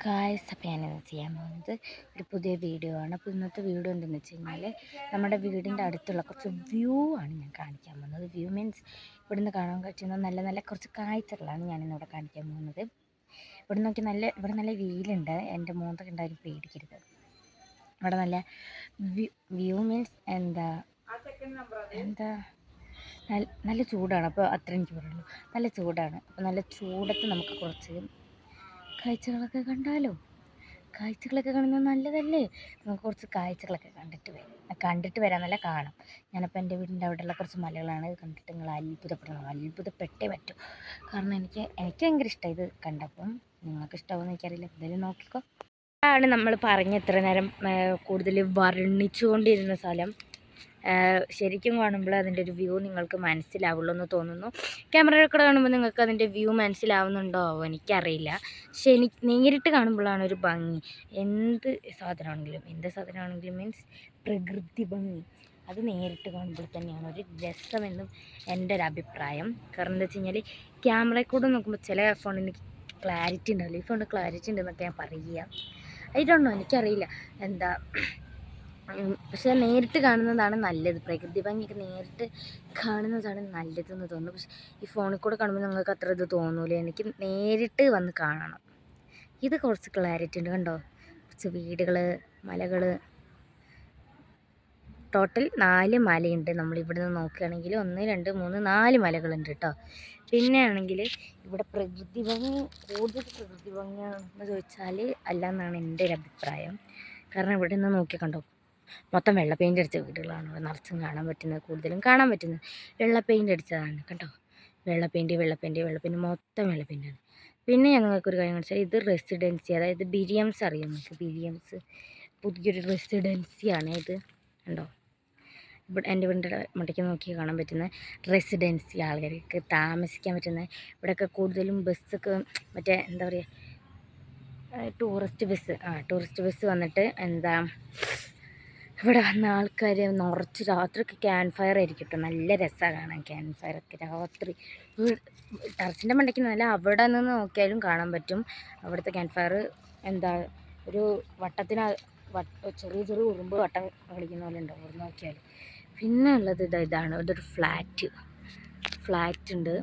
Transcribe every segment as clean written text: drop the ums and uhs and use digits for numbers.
Guys, അപ്പോൾ ഞാനിന്ന് ചെയ്യാൻ പോകുന്നത് ഒരു പുതിയ വീഡിയോ ആണ്. അപ്പോൾ ഇന്നത്തെ വീഡിയോ എന്തെന്ന് വെച്ച് കഴിഞ്ഞാൽ നമ്മുടെ വീടിൻ്റെ അടുത്തുള്ള കുറച്ച് വ്യൂ ആണ് ഞാൻ കാണിക്കാൻ പോകുന്നത്. വ്യൂ മീൻസ് ഇവിടുന്ന് കാണാൻ പറ്റുന്ന നല്ല നല്ല കുറച്ച് കാഴ്ചകളാണ് ഞാനിന്നിവിടെ കാണിക്കാൻ പോകുന്നത്. ഇവിടെ നോക്കി ഇവിടെ നല്ല വെയിലുണ്ട്. എൻ്റെ മോന്തൊക്കെ ഉണ്ടായാലും പേടിക്കരുത്. ഇവിടെ നല്ല വ്യൂ മീൻസ് എന്താ നല്ല ചൂടാണ്. അപ്പോൾ അത്ര എനിക്ക് പറയുള്ളൂ. നല്ല ചൂടാണ്. അപ്പോൾ നല്ല ചൂടത്ത് നമുക്ക് കുറച്ച് കാഴ്ചകളൊക്കെ കണ്ടാലോ. കാഴ്ചകളൊക്കെ കാണുന്നത് നല്ലതല്ലേ. നമുക്ക് കുറച്ച് കാഴ്ചകളൊക്കെ കണ്ടിട്ട് വരാമെന്നല്ല, കാണാം. ഞാനപ്പോൾ എൻ്റെ വീടിൻ്റെ അവിടെയുള്ള കുറച്ച് മലകളാണ് കണ്ടിട്ട് നിങ്ങൾ അത്ഭുതപ്പെട്ടേ പറ്റൂ. കാരണം എനിക്ക് ഭയങ്കര ഇഷ്ടമായി ഇത് കണ്ടപ്പം. നിങ്ങൾക്ക് ഇഷ്ടമാവുമെന്ന് എനിക്കറിയില്ല. എന്തായാലും നോക്കിക്കോ. ആണ് നമ്മൾ പറഞ്ഞ ഇത്ര നേരം കൂടുതൽ വർണ്ണിച്ചുകൊണ്ടിരുന്ന സ്ഥലം. ശരിക്കും കാണുമ്പോൾ അതിൻ്റെ ഒരു വ്യൂ നിങ്ങൾക്ക് മനസ്സിലാവുള്ളൂ എന്ന് തോന്നുന്നു. ക്യാമറയിൽ കൂടെ കാണുമ്പോൾ നിങ്ങൾക്ക് അതിൻ്റെ വ്യൂ മനസ്സിലാവുന്നുണ്ടോ എനിക്കറിയില്ല. പക്ഷെ നേരിട്ട് കാണുമ്പോഴാണ് ഒരു ഭംഗി. എന്ത് സാധനമാണെങ്കിലും മീൻസ് പ്രകൃതി ഭംഗി അത് നേരിട്ട് കാണുമ്പോൾ തന്നെയാണ് ഒരു രസമെന്നും എൻ്റെ ഒരു അഭിപ്രായം. കാരണം എന്താ വെച്ച് കഴിഞ്ഞാൽ ക്യാമറയിൽ കൂടെ നോക്കുമ്പോൾ ചില ഫോണിന് ക്ലാരിറ്റി ഉണ്ടാവില്ല. ഈ ഫോണിന് ക്ലാരിറ്റി ഉണ്ടെന്നൊക്കെ ഞാൻ പറയുക. അതിലുണ്ടോ എനിക്കറിയില്ല എന്താ. പക്ഷെ നേരിട്ട് കാണുന്നതാണ് നല്ലത്. പ്രകൃതി ഭംഗിയൊക്കെ നേരിട്ട് കാണുന്നതാണ് നല്ലതെന്ന് തോന്നുന്നു. പക്ഷെ ഈ ഫോണിൽ കൂടെ കാണുമ്പോൾ നിങ്ങൾക്ക് അത്ര ഇത് തോന്നൂല. എനിക്ക് നേരിട്ട് വന്ന് കാണണം. ഇത് കുറച്ച് ക്ലാരിറ്റി ഉണ്ട്, കണ്ടോ. കുറച്ച് വീടുകൾ, മലകൾ, ടോട്ടൽ 4 മലയുണ്ട്. നമ്മളിവിടെ നിന്ന് നോക്കുകയാണെങ്കിൽ 1 2 3 4 മലകളുണ്ട് കേട്ടോ. പിന്നെ ആണെങ്കിൽ ഇവിടെ പ്രകൃതി ഭംഗി, കൂടുതൽ പ്രകൃതി ഭംഗിയാണെന്ന് ചോദിച്ചാൽ അല്ല എന്നാണ് എൻ്റെ ഒരു അഭിപ്രായം. കാരണം ഇവിടെ നിന്ന് നോക്കിയാൽ കണ്ടോ, മൊത്തം വെള്ള പെയിൻ്റ് അടിച്ച വീടുകളാണ് നിറച്ചും കാണാൻ പറ്റുന്നത്. കൂടുതലും കാണാൻ പറ്റുന്നത് വെള്ള പെയിൻ്റ് അടിച്ചതാണ് കേട്ടോ. വെള്ള പെയിൻറ്റ് മൊത്തം വെള്ള പെയിൻ്റാണ്. പിന്നെ ഞങ്ങൾക്കൊരു കാര്യം കാണിച്ചാൽ ഇത് റെസിഡൻസി, അതായത് ബിരിയംസ് അറിയാം നിങ്ങൾക്ക്. ബിരിയംസ് പുതിയൊരു റെസിഡൻസിയാണ് ഇത് കണ്ടോ. ഇവിടെ എൻ്റെ വീടിൻ്റെ മണ്ടയ്ക്ക് നോക്കി കാണാൻ പറ്റുന്ന റെസിഡൻസി, ആൾക്കാർക്ക് താമസിക്കാൻ പറ്റുന്ന. ഇവിടെയൊക്കെ കൂടുതലും ബസ്സൊക്കെ മറ്റേ എന്താ പറയുക, ടൂറിസ്റ്റ് ബസ് വന്നിട്ട് എന്താ ഇവിടെ വന്ന ആൾക്കാർ നിറച്ച് രാത്രിയൊക്കെ ക്യാമ്പ് ഫയർ ആയിരിക്കും കേട്ടോ. നല്ല രസമാണ് കാണാൻ ക്യാമ്പ് ഫയറൊക്കെ രാത്രി. ടെറസിൻ്റെ മണ്ടയ്ക്ക് നല്ല അവിടെ നിന്ന് നോക്കിയാലും കാണാൻ പറ്റും. അവിടുത്തെ ക്യാമ്പ് ഫയർ എന്താ ഒരു ചെറിയ ഉറുമ്പ് വട്ടം കളിക്കുന്ന പോലെ ഉണ്ടാവും അവിടെ നോക്കിയാൽ. പിന്നെ ഉള്ളത് ഇതാണ്. ഇതൊരു ഫ്ലാറ്റ് ഉണ്ട്.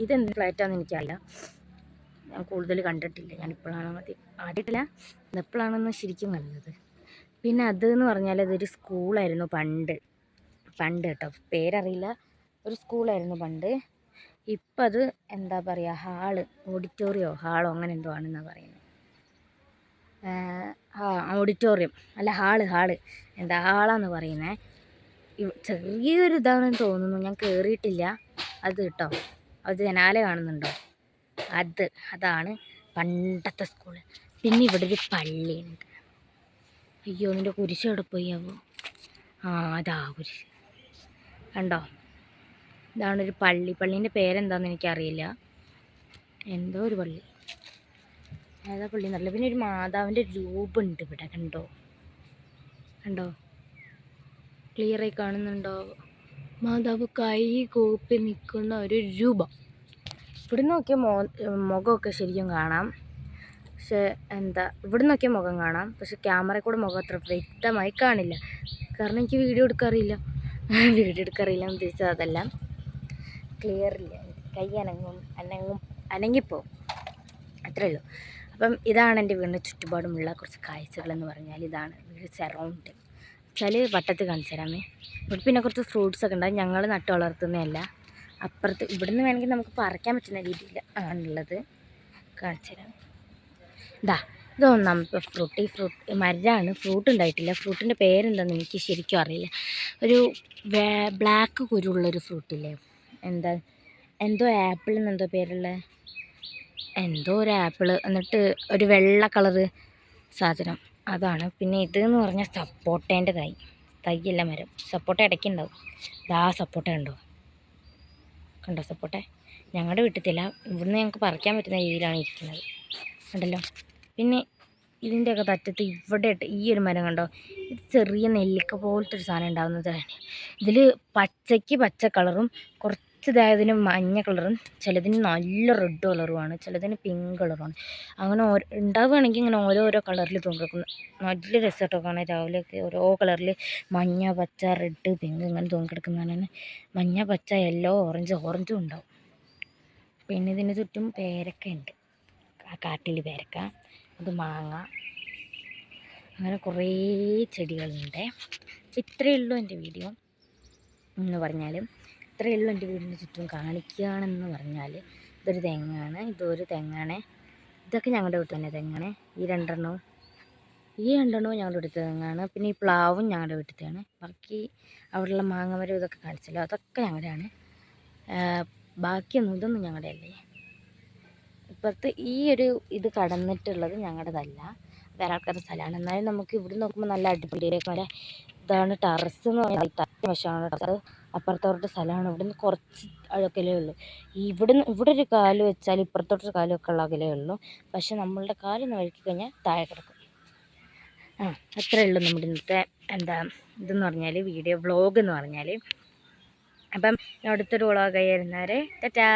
ഇതെന്ത് ഫ്ലാറ്റാണെന്ന് എനിക്കറിയില്ല, ഞാൻ കൂടുതൽ കണ്ടിട്ടില്ല. ഞാനിപ്പോഴാണ് ആദ്യമായിട്ടില്ല, എപ്പോഴാണെന്ന് ശരിക്കും കണ്ടത്. പിന്നെ അതെന്ന് പറഞ്ഞാൽ അതൊരു സ്കൂളായിരുന്നു പണ്ട് കേട്ടോ. പേരറിയില്ല, ഒരു സ്കൂളായിരുന്നു പണ്ട്. ഇപ്പം അത് എന്താ പറയുക, ഹാളോ അങ്ങനെ എന്തോ ആണെന്നാണ് പറയുന്നത്. ഓഡിറ്റോറിയം അല്ല, ഹാള് എന്താ ഹാളാന്ന് പറയുന്നത്. ചെറിയൊരു ഇതാണെന്ന് തോന്നുന്നു, ഞാൻ കയറിയിട്ടില്ല. അത് കേട്ടോ, അത് ജനാല കാണുന്നുണ്ടോ, അതാണ് പണ്ടത്തെ സ്കൂള്. പിന്നെ ഇവിടെ ഒരു പള്ളിയുണ്ട്. അയ്യോ, നിൻ്റെ കുരിശ് എവിടെ പോയാവോ. അതാ കുരിശ് കണ്ടോ. ഇതാണൊരു പള്ളീൻ്റെ പേരെന്താണെന്ന് എനിക്കറിയില്ല. എന്തോ ഒരു പള്ളി, ഏതാ പള്ളി എന്നറിയില്ല. പിന്നെ ഒരു മാതാവിൻ്റെ രൂപമുണ്ട് ഇവിടെ, കണ്ടോ ക്ലിയറായി കാണുന്നുണ്ടോ. മാതാവ് കൈ കൂപ്പി നിൽക്കുന്ന ഒരു രൂപം. ഇവിടെ നോക്കിയാൽ മുഖമൊക്കെ ശരിക്കും കാണാം. പക്ഷേ എന്താ, ഇവിടെ നോക്കിയാൽ മുഖം കാണാം, പക്ഷെ ക്യാമറയിൽ കൂടെ മുഖം അത്ര വ്യക്തമായി കാണില്ല. കാരണം എനിക്ക് വീഡിയോ എടുക്കാറില്ല എന്ന് ഉദ്ദേശിച്ചത് അതല്ല, ക്ലിയറില്ല. കൈ അനങ്ങിപ്പോവും, അത്രയേ ഉള്ളൂ. അപ്പം ഇതാണ് എൻ്റെ വീടിന് ചുറ്റുപാടുമുള്ള കുറച്ച് കാഴ്ചകളെന്ന് പറഞ്ഞാൽ. ഇതാണ് വീട് സറൗണ്ട് വെച്ചാൽ വട്ടത്തിൽ കാണിച്ചു തരാമേ. ഇവിടെ പിന്നെ കുറച്ച് ഫ്രൂട്ട്സൊക്കെ ഉണ്ട്. ഞങ്ങൾ നട്ടു വളർത്തുന്നതല്ല, അപ്പുറത്ത് ഇവിടുന്ന് വേണമെങ്കിൽ നമുക്ക് പറിക്കാൻ പറ്റുന്ന രീതിയിൽ ആണുള്ളത്. കാണിച്ചു തരാം. ഇത് ഒന്നാമത്തെ ഫ്രൂട്ട് മരമാണ്. ഫ്രൂട്ട് ഉണ്ടായിട്ടില്ല. ഫ്രൂട്ടിൻ്റെ പേരെന്താണെന്ന് എനിക്ക് ശരിക്കും അറിയില്ല. ഒരു ബ്ലാക്ക് കുരുള്ളൊരു ഫ്രൂട്ടില്ലേ, എന്തോ ആപ്പിൾ എന്നെന്തോ പേരുള്ള എന്തോ ഒരു ആപ്പിള്, എന്നിട്ട് ഒരു വെള്ള കളറ് സാധനം, അതാണ്. പിന്നെ ഇതെന്ന് പറഞ്ഞാൽ സപ്പോട്ടേൻ്റെ തൈയല്ല, മരം. സപ്പോട്ട ഇടയ്ക്കുണ്ടാവും. സപ്പോട്ട കണ്ടോ സപ്പോട്ട. ഞങ്ങളുടെ വീട്ടിലില്ല, ഇവിടുന്ന് ഞങ്ങൾക്ക് പറിക്കാൻ പറ്റുന്ന രീതിയിലാണ് ഇരിക്കുന്നത്, കണ്ടല്ലോ. പിന്നെ ഇതിൻ്റെയൊക്കെ തറ്റത്ത് ഇവിടെ ഈ ഒരു മരം കണ്ടോ, ഇത് ചെറിയ നെല്ലിക്ക പോലത്തെ ഒരു സാധനം ഉണ്ടാകുന്നതാണ്. ഇതിൽ പച്ച കളറും കുറച്ചിതായതിന് മഞ്ഞ കളറും ചിലതിന് നല്ല റെഡ് കളറുമാണ്, ചിലതിന് പിങ്ക് കളറുമാണ്. അങ്ങനെ ഉണ്ടാവുകയാണെങ്കിൽ ഇങ്ങനെ ഓരോരോ കളറിൽ തൂങ്ങിക്കിടക്കുന്നു. നല്ല രസമായിട്ടോ കാണാൻ. രാവിലെയൊക്കെ ഓരോ കളറിൽ മഞ്ഞ, പച്ച, റെഡ്, പിങ്ക് ഇങ്ങനെ തൂങ്ങിക്കിടക്കുന്നതാണ്. മഞ്ഞ, പച്ച, യെല്ലോ, ഓറഞ്ചും ഉണ്ടാവും. പിന്നെ ഇതിന് ചുറ്റും പേരക്ക ഉണ്ട്, കാട്ടിൽ പേരക്ക, അത് മാങ്ങ, അങ്ങനെ കുറേ ചെടികളുണ്ട്. ഇത്രയേ ഉള്ളൂ എൻ്റെ വീഡിയോ എന്ന് പറഞ്ഞാൽ. ഇത്രയേ ഉള്ളൂ എൻ്റെ വീടിന് ചുറ്റും കാണിക്കുകയാണെന്ന് പറഞ്ഞാൽ. ഇതൊരു തെങ്ങാണ്, ഇതൊക്കെ ഞങ്ങളുടെ വീട്ടിൽ തന്നെ തെങ്ങാണ്. ഈ രണ്ടെണ്ണവും ഞങ്ങളുടെ വീട്ടിൽ തെങ്ങാണ്. പിന്നെ ഈ പ്ലാവും ഞങ്ങളുടെ വീട്ടിലത്തെയാണ്. ബാക്കി അവിടെയുള്ള മാങ്ങമരം ഇതൊക്കെ കാണിച്ചല്ലോ, അതൊക്കെ ഞങ്ങളുടെയാണ്. ബാക്കിയൊന്നും ഇതൊന്നും ഞങ്ങളുടെ അല്ലേ. ഇപ്പുറത്ത് ഈ ഒരു ഇത് കടന്നിട്ടുള്ളത് ഞങ്ങളുടേതല്ല, വേറെ ആൾക്കാരുടെ സ്ഥലമാണ്. എന്നാലും നമുക്ക് ഇവിടെ നോക്കുമ്പോൾ നല്ല അടിപൊളിയൊക്കെ വരെ. ഇതാണ് ടെറസ് എന്ന് പറയുന്നത്, വശമാണ് ടെറസ്. അപ്പുറത്തോട്ട് സ്ഥലമാണ്. ഇവിടുന്ന് കുറച്ച് അകലേ ഉള്ളൂ. ഇവിടെ ഒരു കാല് വെച്ചാൽ ഇപ്പുറത്തോട്ടൊരു കാല് വെക്കാനുള്ള അകലേ ഉള്ളൂ. പക്ഷെ നമ്മളുടെ കാലൊന്ന് വഴുക്കി കഴിഞ്ഞാൽ താഴെ കിടക്കും. അത്രയേ ഉള്ളൂ നമ്മുടെ ഇന്നത്തെ ഇതെന്ന് പറഞ്ഞാൽ, വീഡിയോ വ്ളോഗ് എന്ന് പറഞ്ഞാൽ. അപ്പം അടുത്തൊരു വ്ളോഗായി വരുന്നവരെ ടാറ്റാ.